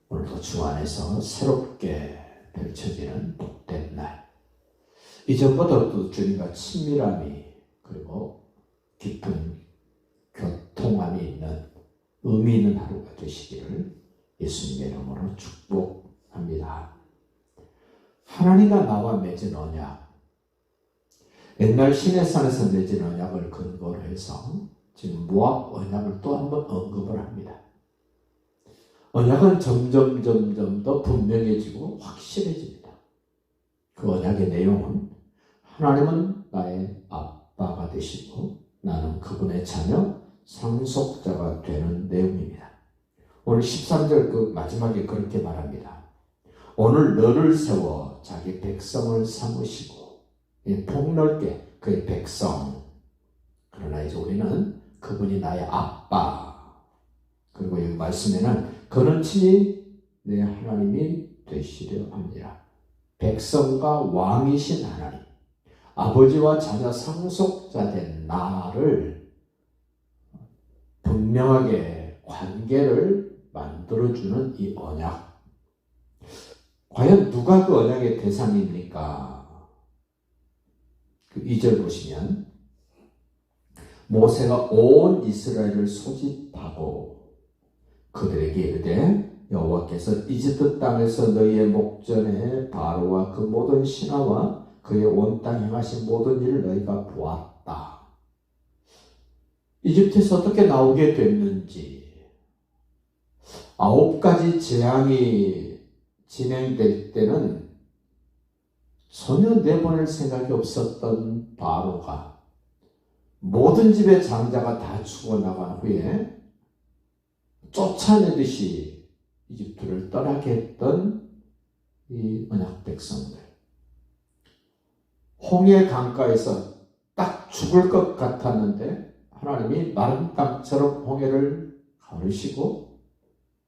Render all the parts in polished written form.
오늘도 주 안에서 새롭게 펼쳐지는 복된 날. 이전보다도 주님과 친밀함이 그리고 깊은 교통함이 있는 의미 있는 하루가 되시기를 예수님의 이름으로 축복합니다. 하나님과 나와 맺은 언약, 옛날 시내산에서 맺은 언약을 근거로 해서 지금 모압 언약을 또 한 번 언급을 합니다. 언약은 점점 더 분명해지고 확실해집니다. 그 언약의 내용은 하나님은 나의 아빠가 되시고 나는 그분의 자녀 상속자가 되는 내용입니다. 오늘 13절 그 마지막에 그렇게 말합니다. 오늘 너를 세워 자기 백성을 삼으시고 폭넓게 그의 백성. 그러나 이제 우리는 그분이 나의 아빠. 그리고 이 말씀에는 그는 친히 내 하나님이 되시려 합니다. 백성과 왕이신 하나님, 아버지와 자녀 상속자 된 나를 분명하게 관계를 만들어주는 이 언약. 과연 누가 그 언약의 대상입니까? 그 2절 보시면 모세가 온 이스라엘을 소집하고 그들에게 이르되 여호와께서 이집트 땅에서 너희의 목전에 바로와 그 모든 신하와 그의 온 땅 행하신 모든 일을 너희가 보았다. 이집트에서 어떻게 나오게 됐는지 9가지 재앙이 진행될 때는 전혀 내보낼 생각이 없었던 바로가 모든 집의 장자가 다 죽어나간 후에 쫓아내듯이 이집트를 떠나게 했던 이 언약 백성들. 홍해 강가에서 딱 죽을 것 같았는데 하나님이 마른 땅처럼 홍해를 가르시고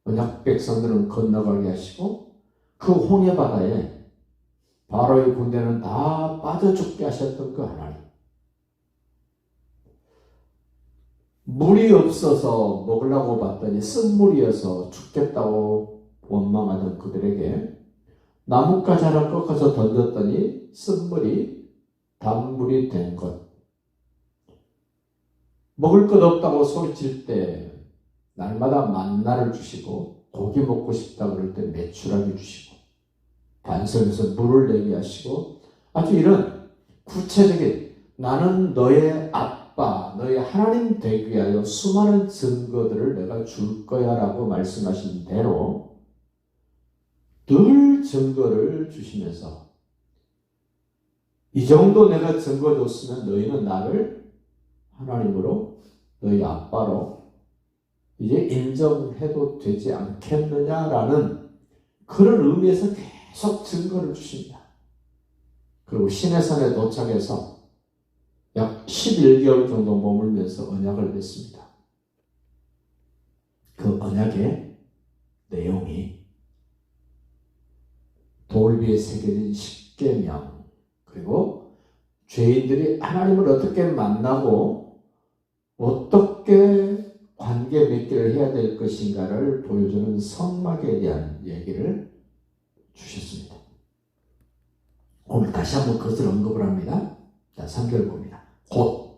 언약 백성들은 건너가게 하시고 그 홍해 바다에 바로의 군대는 다 빠져 죽게 하셨던 그 하나님. 물이 없어서 먹으려고 봤더니 쓴물이어서 죽겠다고 원망하던 그들에게 나뭇가지 하나 꺾어서 던졌더니 쓴물이 단물이 된 것. 먹을 것 없다고 소리칠 때 날마다 만나를 주시고 고기 먹고 싶다 그럴 때 메추라기 주시고 반석에서 물을 내게 하시고 아주 이런 구체적인 나는 너의 아빠, 너의 하나님 되기 위하여 수많은 증거들을 내가 줄 거야 라고 말씀하신 대로 늘 증거를 주시면서 이 정도 내가 증거 줬으면 너희는 나를 하나님으로 너희 아빠로 이제 인정해도 되지 않겠느냐라는 그런 의미에서 계속 증거를 주십니다. 그리고 시내산에 도착해서 약 11개월 정도 머물면서 언약을 맺습니다. 그 언약의 내용이 돌 위에 새겨진 십계명 그리고 죄인들이 하나님을 어떻게 만나고 어떻게 관계 맺기를 해야 될 것인가를 보여주는 성막에 대한 얘기를 주셨습니다. 오늘 다시 한번 그것을 언급을 합니다. 자, 3절 봅니다. 곧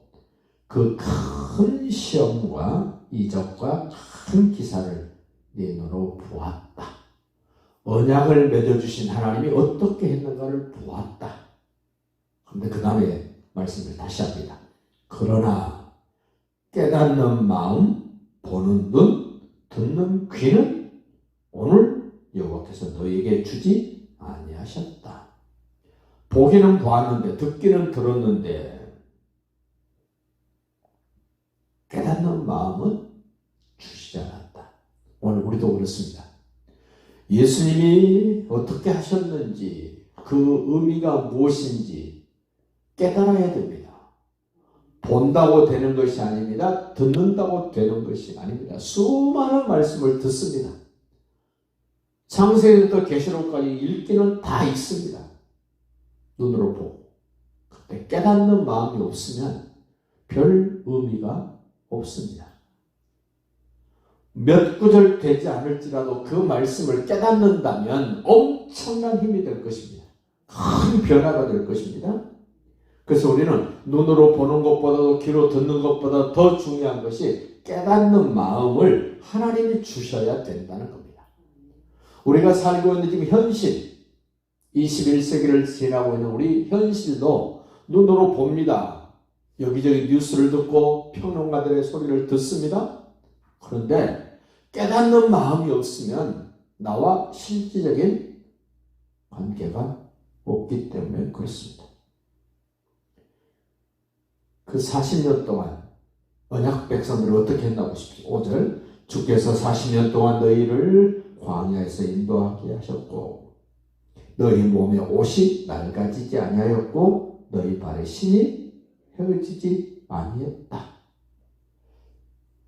그 큰 시험과 이적과 큰 기사를 네 눈으로 보았다. 언약을 맺어주신 하나님이 어떻게 했는가를 보았다. 그런데 그 다음에 말씀을 다시 합니다. 그러나 깨닫는 마음, 보는 눈, 듣는 귀는 오늘 여호와께서 너에게 주지 아니하셨다. 보기는 보았는데 듣기는 들었는데 깨닫는 마음은 주시지 않았다. 오늘 우리도 그렇습니다. 예수님이 어떻게 하셨는지 그 의미가 무엇인지 깨달아야 됩니다. 본다고 되는 것이 아닙니다. 듣는다고 되는 것이 아닙니다. 수많은 말씀을 듣습니다. 창세기부터 계시록까지 읽기는 다 읽습니다. 눈으로 보고. 그때 깨닫는 마음이 없으면 별 의미가 없습니다. 몇 구절 되지 않을지라도 그 말씀을 깨닫는다면 엄청난 힘이 될 것입니다. 큰 변화가 될 것입니다. 그래서 우리는 눈으로 보는 것보다도 귀로 듣는 것보다 더 중요한 것이 깨닫는 마음을 하나님이 주셔야 된다는 겁니다. 우리가 살고 있는 지금 현실, 21세기를 지나고 있는 우리 현실도 눈으로 봅니다. 여기저기 뉴스를 듣고 평론가들의 소리를 듣습니다. 그런데 깨닫는 마음이 없으면 나와 실질적인 관계가 없기 때문에 그렇습니다. 그 40년 동안 언약 백성들을 어떻게 했나 보십시오. 5절 주께서 40년 동안 너희를 광야에서 인도하게 하셨고 너희 몸에 옷이 낡아지지 아니하였고 너희 발에 신이 헤어지지 아니했다.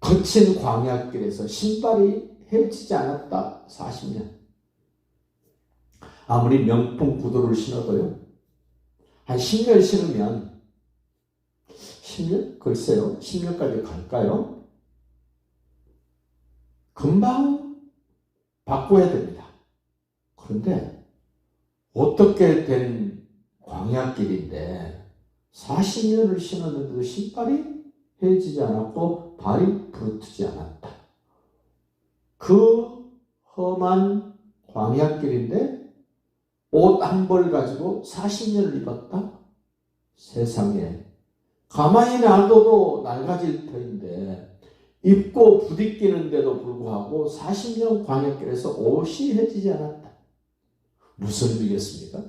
거친 광야길에서 신발이 헤어지지 않았다. 40년. 아무리 명품 구두를 신어도요. 한 10년 신으면 10년? 글쎄요. 10년까지 갈까요? 금방 바꿔야 됩니다. 그런데 어떻게 된 광야길인데 40년을 신었는데도 신발이 헤어지지 않았고 발이 부르트지 않았다. 그 험한 광야길인데 옷 한 벌 가지고 40년을 입었다? 세상에 가만히 놔둬도 낡아질 터인데 입고 부딪히는데도 불구하고 40년 광야길에서 옷이 헤어지지 않았다. 무슨 의미겠습니까?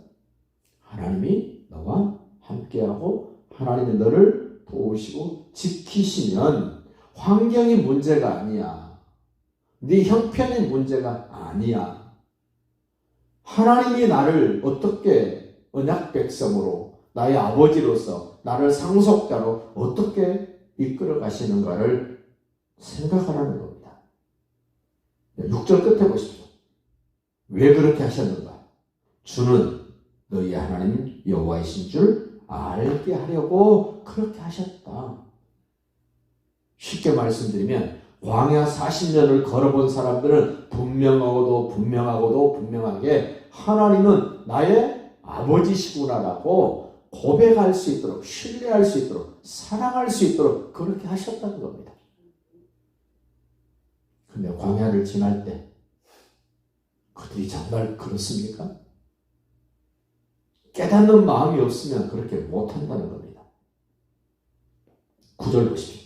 하나님이 너와 함께하고 하나님이 너를 도우시고 지키시면 환경이 문제가 아니야. 네 형편이 문제가 아니야. 하나님이 나를 어떻게 언약 백성으로 나의 아버지로서 나를 상속자로 어떻게 이끌어 가시는가를 생각하라는 겁니다. 6절 끝에 보십시오. 왜 그렇게 하셨는가? 주는 너희 하나님 여호와이신 줄 알게 하려고 그렇게 하셨다. 쉽게 말씀드리면 광야 40년을 걸어본 사람들은 분명하게 하나님은 나의 아버지시구나라고 고백할 수 있도록, 신뢰할 수 있도록, 사랑할 수 있도록 그렇게 하셨다는 겁니다. 근데 광야를 지날 때 그들이 정말 그렇습니까? 깨닫는 마음이 없으면 그렇게 못한다는 겁니다. 9절 보십시오.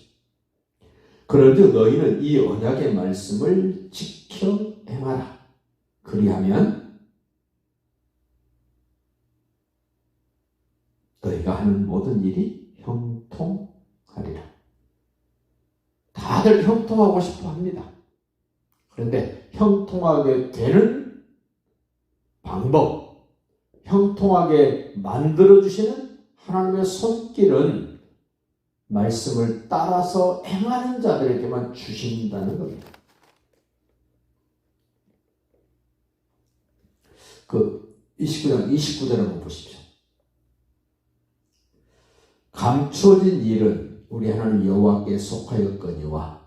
그런즉 너희는 이 언약의 말씀을 지켜 행하라. 그리하면 너희가 하는 모든 일이 형통하리라. 다들 형통하고 싶어 합니다. 그런데 형통하게 되는 방법, 형통하게 만들어주시는 하나님의 손길은 말씀을 따라서 행하는 자들에게만 주신다는 겁니다. 그 29절 한번 보십시오. 감추어진 일은 우리 하나님 여호와께 속하였거니와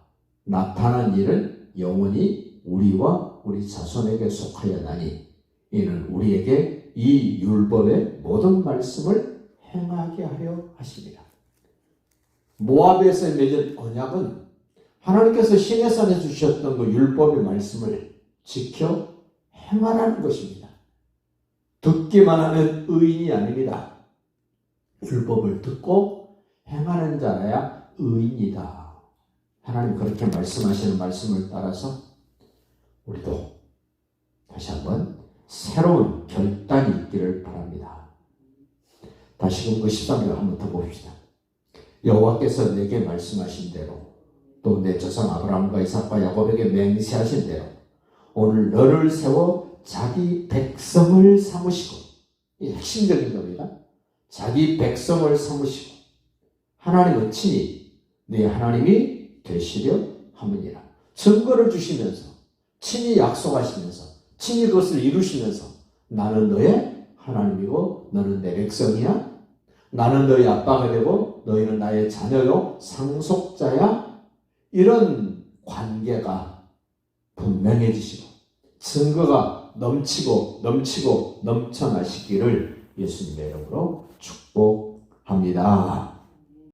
나타난 일은 영원히 우리와 우리 자손에게 속하였나니 이는 우리에게 이 율법의 모든 말씀을 행하게 하려 하십니다. 모압에서 맺은 언약은 하나님께서 시내산에 주셨던 그 율법의 말씀을 지켜 행하라는 것입니다. 듣기만 하는 의인이 아닙니다. 율법을 듣고 행하는 자라야 의인이다. 하나님 그렇게 말씀하시는 말씀을 따라서 우리도 다시 한번 새로운 결단이 있기를 바랍니다. 다시금 그 13절 한번 더 봅시다. 여호와께서 내게 말씀하신 대로 또 내 조상 아브라함과 이삭과 야곱에게 맹세하신 대로 오늘 너를 세워 자기 백성을 삼으시고, 이 핵심적인 겁니다. 자기 백성을 삼으시고 하나님은 친히 네 하나님이 되시려 함이니라. 증거를 주시면서 친히 약속하시면서 친히 그것을 이루시면서 나는 너의 하나님이고 너는 내 백성이야. 나는 너희 아빠가 되고 너희는 나의 자녀요 상속자야. 이런 관계가 분명해지시고 증거가 넘치고 넘치고 넘쳐나시기를 예수님의 이름으로 축복합니다.